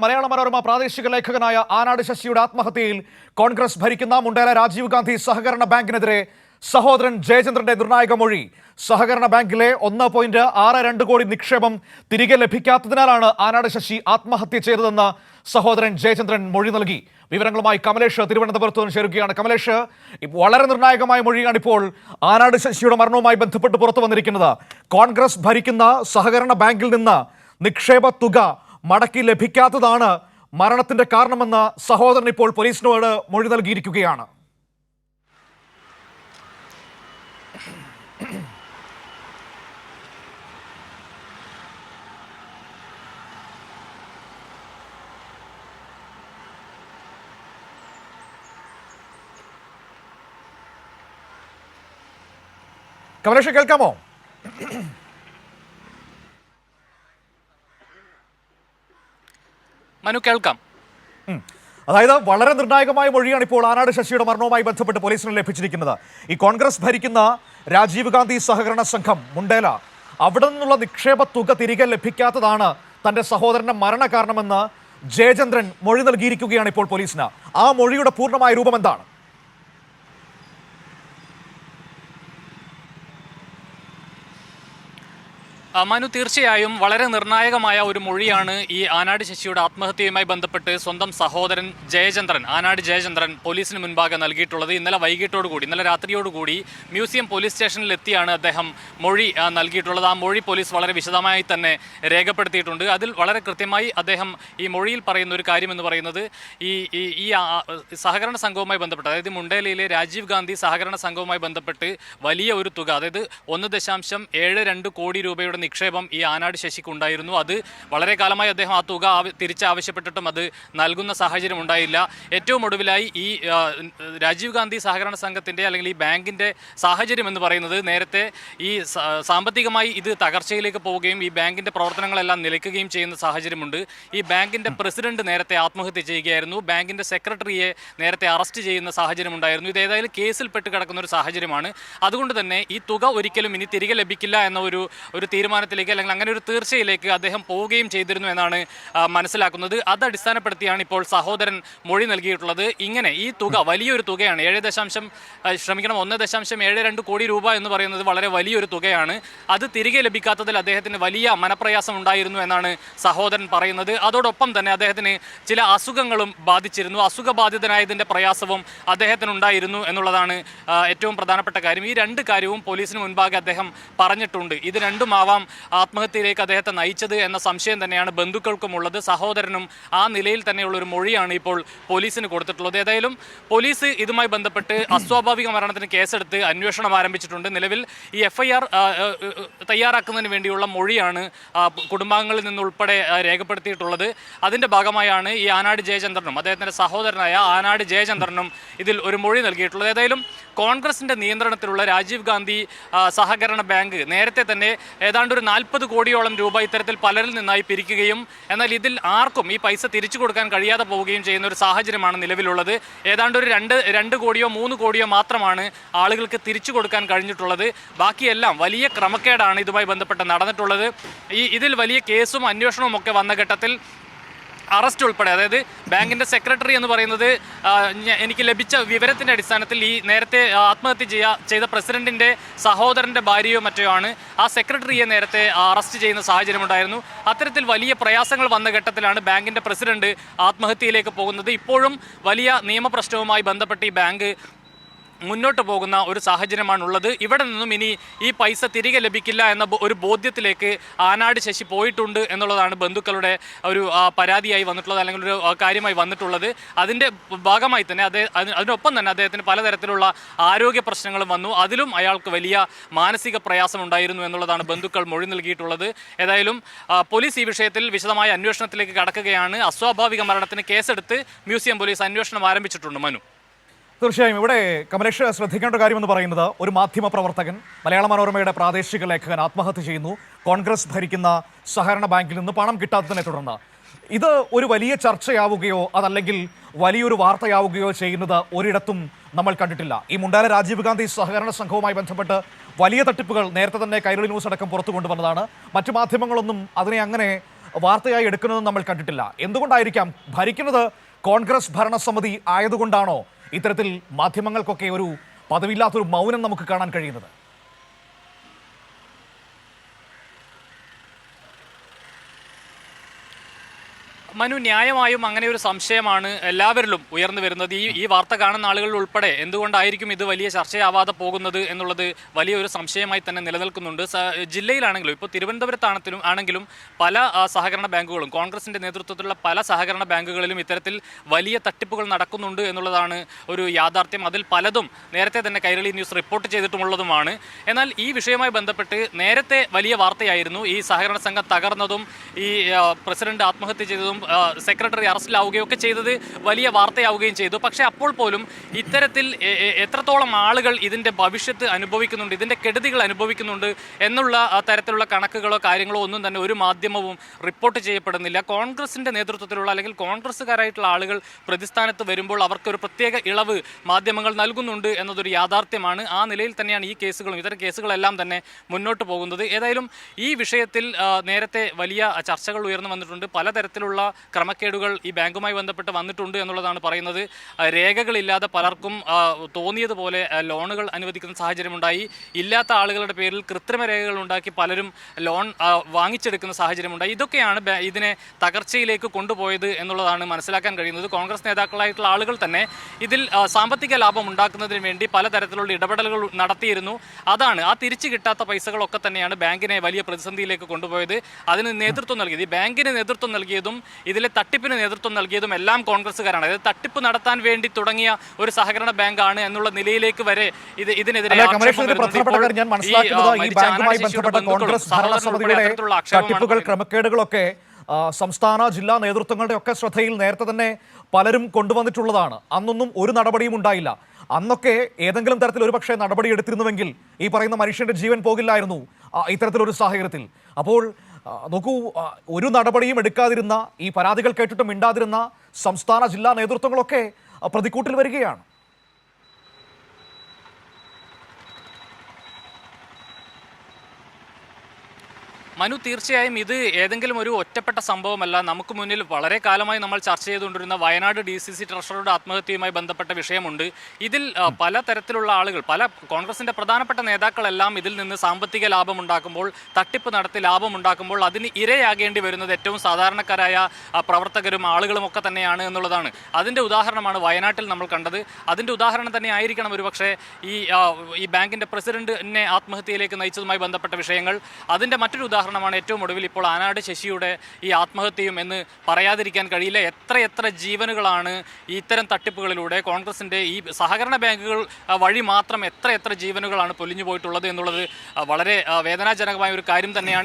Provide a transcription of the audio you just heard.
മലയാള മനോരമ പ്രാദേശിക ലേഖകനായ ആനാട് ശശിയുടെ ആത്മഹത്യയിൽ കോൺഗ്രസ് ഭരിക്കുന്ന മുണ്ടേല രാജീവ് ഗാന്ധി സഹകരണ ബാങ്കിനെതിരെ സഹോദരൻ ജയചന്ദ്രന്റെ നിർണായക മൊഴി. സഹകരണ ബാങ്കിലെ 1.62 കോടി നിക്ഷേപം തിരികെ ലഭിക്കാത്തതിനാലാണ് ആനാട് ശശി ആത്മഹത്യ ചെയ്തതെന്ന് സഹോദരൻ ജയചന്ദ്രൻ മൊഴി നൽകി. വിവരങ്ങളുമായി കമലേഷ് തിരുവനന്തപുരത്ത് നിന്ന് ചേരുകയാണ്. കമലേഷ്, വളരെ നിർണായകമായ മൊഴിയാണ് ഇപ്പോൾ ആനാട് ശശിയുടെ മരണവുമായി ബന്ധപ്പെട്ട് പുറത്തു വന്നിരിക്കുന്നത്. കോൺഗ്രസ് ഭരിക്കുന്ന സഹകരണ ബാങ്കിൽ നിന്ന് നിക്ഷേപ തുക മടക്കി ലഭിക്കാത്തതാണ് മരണത്തിന്റെ കാരണമെന്ന് സഹോദരൻ ഇപ്പോൾ പോലീസിനോട് മൊഴി നൽകിയിരിക്കുകയാണ്. കമലേഷ്, കേൾക്കാമോ? മനു, കേൾക്കാം. അതായത് വളരെ നിർണായകമായ മൊഴിയാണ് ഇപ്പോൾ ആനാട് ശശിയുടെ മരണവുമായി ബന്ധപ്പെട്ട് പോലീസിന് ലഭിച്ചിരിക്കുന്നത്. ഈ കോൺഗ്രസ് ഭരിക്കുന്ന രാജീവ് ഗാന്ധി സഹകരണ സംഘം മുണ്ടേല, അവിടെ നിന്നുള്ള നിക്ഷേപ തുക തിരികെ ലഭിക്കാത്തതാണ് തന്റെ സഹോദരന്റെ മരണ കാരണമെന്ന് ജയചന്ദ്രൻ മൊഴി നൽകിയിരിക്കുകയാണ് ഇപ്പോൾ പോലീസിന്. ആ മൊഴിയുടെ പൂർണ്ണമായ രൂപം എന്താണ്? മനു, തീർച്ചയായും വളരെ നിർണായകമായ ഒരു മൊഴിയാണ് ഈ ആനാട് ശശിയുടെ ആത്മഹത്യയുമായി ബന്ധപ്പെട്ട് സ്വന്തം സഹോദരൻ ജയചന്ദ്രൻ, ആനാട് ജയചന്ദ്രൻ പോലീസിന് മുൻപാകെ നൽകിയിട്ടുള്ളത്. ഇന്നലെ വൈകിട്ടോടുകൂടി, ഇന്നലെ രാത്രിയോടുകൂടി മ്യൂസിയം പോലീസ് സ്റ്റേഷനിലെത്തിയാണ് അദ്ദേഹം മൊഴി നൽകിയിട്ടുള്ളത്. ആ മൊഴി പോലീസ് വളരെ വിശദമായി തന്നെ രേഖപ്പെടുത്തിയിട്ടുണ്ട്. അതിൽ വളരെ കൃത്യമായി അദ്ദേഹം ഈ മൊഴിയിൽ പറയുന്ന ഒരു കാര്യം എന്ന് പറയുന്നത് ഈ സഹകരണ സംഘവുമായി ബന്ധപ്പെട്ട്, അതായത് മുണ്ടേലയിലെ രാജീവ് ഗാന്ധി സഹകരണ സംഘവുമായി ബന്ധപ്പെട്ട് വലിയ ഒരു തുക, അതായത് 1.72 കോടി രൂപയുടെ നിക്ഷേപം ഈ ആനാട് ശശിക്ക് ഉണ്ടായിരുന്നു. അത് വളരെ കാലമായി അദ്ദേഹം ആ തുക തിരിച്ചാവശ്യപ്പെട്ടിട്ടും അത് നൽകുന്ന സാഹചര്യം ഉണ്ടായില്ല. ഏറ്റവും ഒടുവിലായി ഈ രാജീവ് ഗാന്ധി സഹകരണ സംഘത്തിൻ്റെ അല്ലെങ്കിൽ ഈ ബാങ്കിൻ്റെ സാഹചര്യം എന്ന് പറയുന്നത്, നേരത്തെ ഈ സാമ്പത്തികമായി ഇത് തകർച്ചയിലേക്ക് പോവുകയും ഈ ബാങ്കിൻ്റെ പ്രവർത്തനങ്ങളെല്ലാം നിലയ്ക്കുകയും ചെയ്യുന്ന സാഹചര്യമുണ്ട്. ഈ ബാങ്കിൻ്റെ പ്രസിഡന്റ് നേരത്തെ ആത്മഹത്യ ചെയ്യുകയായിരുന്നു. ബാങ്കിൻ്റെ സെക്രട്ടറിയെ നേരത്തെ അറസ്റ്റ് ചെയ്യുന്ന സാഹചര്യം ഉണ്ടായിരുന്നു. ഇത് ഏതായാലും കേസിൽപ്പെട്ട് കിടക്കുന്ന ഒരു സാഹചര്യമാണ്. അതുകൊണ്ട് തന്നെ ഈ തുക ഒരിക്കലും ഇനി തിരികെ ലഭിക്കില്ല എന്ന ഒരു തീരുമാനത്തിലേക്ക് അല്ലെങ്കിൽ അങ്ങനെ ഒരു തീർച്ചയിലേക്ക് അദ്ദേഹം പോവുകയും ചെയ്തിരുന്നു എന്നാണ് മനസ്സിലാക്കുന്നത്. അത് അടിസ്ഥാനപ്പെടുത്തിയാണ് ഇപ്പോൾ സഹോദരൻ മൊഴി നൽകിയിട്ടുള്ളത്. ഇങ്ങനെ ഈ തുക വലിയൊരു തുകയാണ്, 1.72 കോടി രൂപ എന്ന് പറയുന്നത് വളരെ വലിയൊരു തുകയാണ്. അത് തിരികെ ലഭിക്കാത്തതിൽ അദ്ദേഹത്തിന് വലിയ മനപ്രയാസം ഉണ്ടായിരുന്നു എന്നാണ് സഹോദരൻ പറയുന്നത്. അതോടൊപ്പം തന്നെ അദ്ദേഹത്തിന് ചില അസുഖങ്ങളും ബാധിച്ചിരുന്നു. അസുഖബാധിതനായതിൻ്റെ പ്രയാസവും അദ്ദേഹത്തിനുണ്ടായിരുന്നു എന്നുള്ളതാണ് ഏറ്റവും പ്രധാനപ്പെട്ട കാര്യം. ഈ രണ്ട് കാര്യവും പോലീസിന് മുൻപാകെ അദ്ദേഹം പറഞ്ഞിട്ടുണ്ട്. ഇത് രണ്ടുമാവാം ആത്മഹത്യയിലേക്ക് അദ്ദേഹത്തെ നയിച്ചത് എന്ന സംശയം തന്നെയാണ് ബന്ധുക്കൾക്കുമുള്ളത്. സഹോദരനും ആ നിലയിൽ തന്നെയുള്ള ഒരു മൊഴിയാണ് ഇപ്പോൾ പോലീസിന് കൊടുത്തിട്ടുള്ളത്. ഏതായാലും പോലീസ് ഇതുമായി ബന്ധപ്പെട്ട് അസ്വാഭാവിക മരണത്തിന് കേസെടുത്ത് അന്വേഷണം ആരംഭിച്ചിട്ടുണ്ട്. നിലവിൽ ഈ FIR തയ്യാറാക്കുന്നതിന് വേണ്ടിയുള്ള മൊഴിയാണ് കുടുംബാംഗങ്ങളിൽ നിന്നുൾപ്പെടെ രേഖപ്പെടുത്തിയിട്ടുള്ളത്. അതിൻ്റെ ഭാഗമായാണ് ഈ ആനാട് ജയചന്ദ്രനും അദ്ദേഹത്തിൻ്റെ സഹോദരനായ ആനാട് ജയചന്ദ്രനും ഇതിൽ ഒരു മൊഴി നൽകിയിട്ടുള്ളത്. ഏതായാലും കോൺഗ്രസിൻ്റെ നിയന്ത്രണത്തിലുള്ള രാജീവ് ഗാന്ധി സഹകരണ ബാങ്ക് നേരത്തെ തന്നെ ഏതാണ്ട് ഒരു 40 കോടിയോളം രൂപ ഇത്തരത്തിൽ പലരിൽ നിന്നായി പിരിക്കുകയും എന്നാൽ ഇതിൽ ആർക്കും ഈ പൈസ തിരിച്ചു കൊടുക്കാൻ കഴിയാതെ പോവുകയും ചെയ്യുന്ന ഒരു സാഹചര്യമാണ് നിലവിലുള്ളത്. ഏതാണ്ട് ഒരു 2 കോടിയോ 3 കോടിയോ മാത്രമാണ് ആളുകൾക്ക് തിരിച്ചു കൊടുക്കാൻ കഴിഞ്ഞിട്ടുള്ളത്. ബാക്കിയെല്ലാം വലിയ ക്രമക്കേടാണ് ഇതുമായി ബന്ധപ്പെട്ട് നടന്നിട്ടുള്ളത്. ഇതിൽ വലിയ കേസും അന്വേഷണവും ഒക്കെ വന്ന ഘട്ടത്തിൽ അറസ്റ്റ് ഉൾപ്പെടെ, അതായത് ബാങ്കിൻ്റെ സെക്രട്ടറി എന്ന് പറയുന്നത് എനിക്ക് ലഭിച്ച വിവരത്തിൻ്റെ അടിസ്ഥാനത്തിൽ ഈ നേരത്തെ ആത്മഹത്യ ചെയ്ത പ്രസിഡന്റിൻ്റെ സഹോദരൻ്റെ ഭാര്യയോ മറ്റോ ആണ്. ആ സെക്രട്ടറിയെ നേരത്തെ അറസ്റ്റ് ചെയ്യുന്ന സാഹചര്യമുണ്ടായിരുന്നു. അത്തരത്തിൽ വലിയ പ്രയാസങ്ങൾ വന്ന ഘട്ടത്തിലാണ് ബാങ്കിൻ്റെ പ്രസിഡന്റ് ആത്മഹത്യയിലേക്ക് പോകുന്നത്. ഇപ്പോഴും വലിയ നിയമപ്രശ്നവുമായി ബന്ധപ്പെട്ട് ഈ ബാങ്ക് മുന്നോട്ട് പോകുന്ന ഒരു സാഹചര്യമാണുള്ളത്. ഇവിടെ നിന്നും ഇനി ഈ പൈസ തിരികെ ലഭിക്കില്ല എന്ന ഒരു ബോധ്യത്തിലേക്ക് ആനാട് ശശി പോയിട്ടുണ്ട് എന്നുള്ളതാണ് ബന്ധുക്കളുടെ ഒരു പരാതിയായി വന്നിട്ടുള്ളത്, അല്ലെങ്കിൽ ഒരു കാര്യമായി വന്നിട്ടുള്ളത്. അതിൻ്റെ ഭാഗമായി തന്നെ അതിനൊപ്പം തന്നെ അദ്ദേഹത്തിന് പലതരത്തിലുള്ള ആരോഗ്യ പ്രശ്നങ്ങളും വന്നു. അതിലും അയാൾക്ക് വലിയ മാനസിക പ്രയാസം ഉണ്ടായിരുന്നു എന്നുള്ളതാണ് ബന്ധുക്കൾ മൊഴി നൽകിയിട്ടുള്ളത്. ഏതായാലും പോലീസ് ഈ വിഷയത്തിൽ വിശദമായ അന്വേഷണത്തിലേക്ക് കടക്കുകയാണ്. അസ്വാഭാവിക മരണത്തിന് കേസെടുത്ത് മ്യൂസിയം പോലീസ് അന്വേഷണം ആരംഭിച്ചിട്ടുണ്ട്. മനു, തീർച്ചയായും ഇവിടെ കമലേഷ് ശ്രദ്ധിക്കേണ്ട കാര്യമെന്ന് പറയുന്നത്, ഒരു മാധ്യമ പ്രവർത്തകൻ, മലയാള മനോരമയുടെ പ്രാദേശിക ലേഖകൻ ആത്മഹത്യ ചെയ്യുന്നു കോൺഗ്രസ് ഭരിക്കുന്ന സഹകരണ ബാങ്കിൽ നിന്ന് പണം കിട്ടാത്തതിനെ തുടർന്ന്. ഇത് ഒരു വലിയ ചർച്ചയാവുകയോ അതല്ലെങ്കിൽ വലിയൊരു വാർത്തയാവുകയോ ചെയ്യുന്നത് ഒരിടത്തും നമ്മൾ കണ്ടിട്ടില്ല. ഈ മുണ്ടാല രാജീവ് ഗാന്ധി സഹകരണ സംഘവുമായി ബന്ധപ്പെട്ട് വലിയ തട്ടിപ്പുകൾ നേരത്തെ തന്നെ കൈരളി ന്യൂസ് അടക്കം പുറത്തു കൊണ്ടുവന്നതാണ്. മറ്റു മാധ്യമങ്ങളൊന്നും അതിനെ അങ്ങനെ വാർത്തയായി എടുക്കുന്നതും നമ്മൾ കണ്ടിട്ടില്ല. എന്തുകൊണ്ടായിരിക്കാം? ഭരിക്കുന്നത് കോൺഗ്രസ് ഭരണസമിതി ആയതുകൊണ്ടാണോ ഇത്തരത്തിൽ മാധ്യമങ്ങൾക്കൊക്കെ ഒരു പദവിയില്ലാത്തൊരു മൗനം നമുക്ക് കാണാൻ കഴിയുന്നത്? മനു, ന്യായമായും അങ്ങനെ ഒരു സംശയമാണ് എല്ലാവരിലും ഉയർന്നു വരുന്നത്. ഈ വാർത്ത കാണുന്ന ആളുകളിൽ ഉൾപ്പെടെ എന്തുകൊണ്ടായിരിക്കും ഇത് വലിയ ചർച്ചയാവാതെ പോകുന്നത് എന്നുള്ളത് വലിയൊരു സംശയമായി തന്നെ നിലനിൽക്കുന്നുണ്ട്. ജില്ലയിലാണെങ്കിലും ഇപ്പോൾ തിരുവനന്തപുരത്താണെങ്കിലും പല സഹകരണ ബാങ്കുകളും കോൺഗ്രസിന്റെ നേതൃത്വത്തിലുള്ള പല സഹകരണ ബാങ്കുകളിലും ഇത്തരത്തിൽ വലിയ തട്ടിപ്പുകൾ നടക്കുന്നുണ്ട് എന്നുള്ളതാണ് ഒരു യാഥാർത്ഥ്യം. അതിൽ പലതും നേരത്തെ തന്നെ കൈരളി ന്യൂസ് റിപ്പോർട്ട് ചെയ്തിട്ടുമുള്ളതുമാണ്. എന്നാൽ ഈ വിഷയവുമായി ബന്ധപ്പെട്ട് നേരത്തെ വലിയ വാർത്തയായിരുന്നു ഈ സഹകരണ സംഘം തകർന്നതും ഈ പ്രസിഡന്റ് ആത്മഹത്യ ചെയ്തതും സെക്രട്ടറി അറസ്റ്റിലാവുകയും ഒക്കെ ചെയ്തത് വലിയ വാർത്തയാവുകയും ചെയ്തു. പക്ഷേ അപ്പോൾ പോലും ഇത്തരത്തിൽ എത്രത്തോളം ആളുകൾ ഇതിൻ്റെ ഭവിഷ്യത്ത് അനുഭവിക്കുന്നുണ്ട്, ഇതിൻ്റെ കെടുതികൾ അനുഭവിക്കുന്നുണ്ട് എന്നുള്ള തരത്തിലുള്ള കണക്കുകളോ കാര്യങ്ങളോ ഒന്നും തന്നെ ഒരു മാധ്യമവും റിപ്പോർട്ട് ചെയ്യപ്പെടുന്നില്ല. കോൺഗ്രസിൻ്റെ നേതൃത്വത്തിലുള്ള അല്ലെങ്കിൽ കോൺഗ്രസ്സുകാരായിട്ടുള്ള ആളുകൾ പ്രതിസ്ഥാനത്ത് വരുമ്പോൾ അവർക്കൊരു പ്രത്യേക ഇളവ് മാധ്യമങ്ങൾ നൽകുന്നുണ്ട് എന്നതൊരു യാഥാർത്ഥ്യമാണ്. ആ നിലയിൽ തന്നെയാണ് ഈ കേസുകളും ഇത്തരം കേസുകളെല്ലാം തന്നെ മുന്നോട്ട് പോകുന്നത്. ഏതായാലും ഈ വിഷയത്തിൽ നേരത്തെ വലിയ ചർച്ചകൾ ഉയർന്നു വന്നിട്ടുണ്ട്. പലതരത്തിലുള്ള ക്രമക്കേടുകൾ ഈ ബാങ്കുമായി ബന്ധപ്പെട്ട് വന്നിട്ടുണ്ട് എന്നുള്ളതാണ് പറയുന്നത്. രേഖകളില്ലാതെ പലർക്കും തോന്നിയതുപോലെ ലോണുകൾ അനുവദിക്കുന്ന സാഹചര്യമുണ്ടായി. ഇല്ലാത്ത ആളുകളുടെ പേരിൽ കൃത്രിമ രേഖകൾ ഉണ്ടാക്കി പലരും ലോൺ വാങ്ങിച്ചെടുക്കുന്ന സാഹചര്യമുണ്ടായി. ഇതൊക്കെയാണ് ഇതിനെ തകർച്ചയിലേക്ക് കൊണ്ടുപോയത് എന്നുള്ളതാണ് മനസ്സിലാക്കാൻ കഴിയുന്നത്. കോൺഗ്രസ് നേതാക്കളായിട്ടുള്ള ആളുകൾ തന്നെ ഇതിൽ സാമ്പത്തിക ലാഭം ഉണ്ടാക്കുന്നതിന് വേണ്ടി പലതരത്തിലുള്ള ഇടപെടലുകൾ നടത്തിയിരുന്നു. അതാണ് ആ തിരിച്ചു കിട്ടാത്ത പൈസകളൊക്കെ തന്നെയാണ് ബാങ്കിനെ വലിയ പ്രതിസന്ധിയിലേക്ക് കൊണ്ടുപോയത്. അതിന് നേതൃത്വം നൽകിയത്, ഈ ബാങ്കിന് നേതൃത്വം നൽകിയതും ഇതിലെ തട്ടിപ്പിന് നേതൃത്വം നൽകിയതും എല്ലാം കോൺഗ്രസ്സുകാരാണ്. അതായത് തട്ടിപ്പ് നടത്താൻ വേണ്ടി തുടങ്ങിയ ഒരു സഹകരണ ബാങ്കാണ് എന്നുള്ള നിലയിലേക്ക് വരെ ഇതിനെതിരെ ഞാൻ മനസ്സിലാക്കുന്നത് ഈ ബാങ്കുമായി ബന്ധപ്പെട്ട കോൺഗ്രസ് ഭരണസമിതിയുടെ തട്ടിപ്പുകൾ ക്രമക്കേടുകളൊക്കെ സംസ്ഥാന ജില്ലാ നേതൃത്വങ്ങളുടെ ഒക്കെ ശ്രദ്ധയിൽ നേരത്തെ തന്നെ പലരും കൊണ്ടുവന്നിട്ടുള്ളതാണ്. അന്നൊന്നും ഒരു നടപടിയും ഉണ്ടായില്ല. അന്നൊക്കെ ഏതെങ്കിലും തരത്തിൽ ഒരു പക്ഷേ നടപടി എടുത്തിരുന്നുവെങ്കിൽ ഈ പറയുന്ന മനുഷ്യന്റെ ജീവൻ പോകില്ലായിരുന്നു ഇത്തരത്തിലൊരു സാഹചര്യത്തിൽ. അപ്പോൾ നോക്കൂ, ഒരു നടപടിയും എടുക്കാതിരുന്ന, ഈ പരാതികൾ കേട്ടിട്ട് മിണ്ടാതിരുന്ന സംസ്ഥാന ജില്ലാ നേതൃത്വങ്ങളൊക്കെ പ്രതിക്കൂട്ടിൽ വരികയാണ്. മനു, തീർച്ചയായും ഇത് ഏതെങ്കിലും ഒരു ഒറ്റപ്പെട്ട സംഭവമല്ല. നമുക്ക് മുന്നിൽ വളരെ കാലമായി നമ്മൾ ചർച്ച ചെയ്തുകൊണ്ടിരുന്ന വയനാട് DCC ട്രഷററുടെ ആത്മഹത്യയുമായി ബന്ധപ്പെട്ട വിഷയമുണ്ട്. ഇതിൽ പലതരത്തിലുള്ള ആളുകൾ, പല കോൺഗ്രസിൻ്റെ പ്രധാനപ്പെട്ട നേതാക്കളെല്ലാം ഇതിൽ നിന്ന് സാമ്പത്തിക ലാഭമുണ്ടാക്കുമ്പോൾ, തട്ടിപ്പ് നടത്തി ലാഭമുണ്ടാക്കുമ്പോൾ അതിന് ഇരയാകേണ്ടി വരുന്നത് ഏറ്റവും സാധാരണക്കാരായ പ്രവർത്തകരും ആളുകളും ഒക്കെ തന്നെയാണ് എന്നുള്ളതാണ്. അതിൻ്റെ ഉദാഹരണമാണ് വയനാട്ടിൽ നമ്മൾ കണ്ടത്. അതിൻ്റെ ഉദാഹരണം തന്നെ ആയിരിക്കണം ഒരുപക്ഷെ ഈ ബാങ്കിൻ്റെ പ്രസിഡന്റിനെ ആത്മഹത്യയിലേക്ക് നയിച്ചതുമായി ബന്ധപ്പെട്ട വിഷയങ്ങൾ. അതിൻ്റെ മറ്റൊരു ഉദാഹരണമാണ് ഏറ്റവും ഒടുവിൽ ഇപ്പോൾ ആനാട് ശശിയുടെ ഈ ആത്മഹത്യയും എന്ന് പറയാതിരിക്കാൻ കഴിയില്ല. എത്രയെത്ര ജീവനുകളാണ് ഇത്തരം തട്ടിപ്പുകളിലൂടെ കോൺഗ്രസിൻ്റെ ഈ സഹകരണ ബാങ്കുകൾ വഴി മാത്രം എത്രയെത്ര ജീവനുകളാണ് പൊലിഞ്ഞു പോയിട്ടുള്ളത് എന്നുള്ളത് വളരെ വേദനാജനകമായ ഒരു കാര്യം തന്നെയാണ്.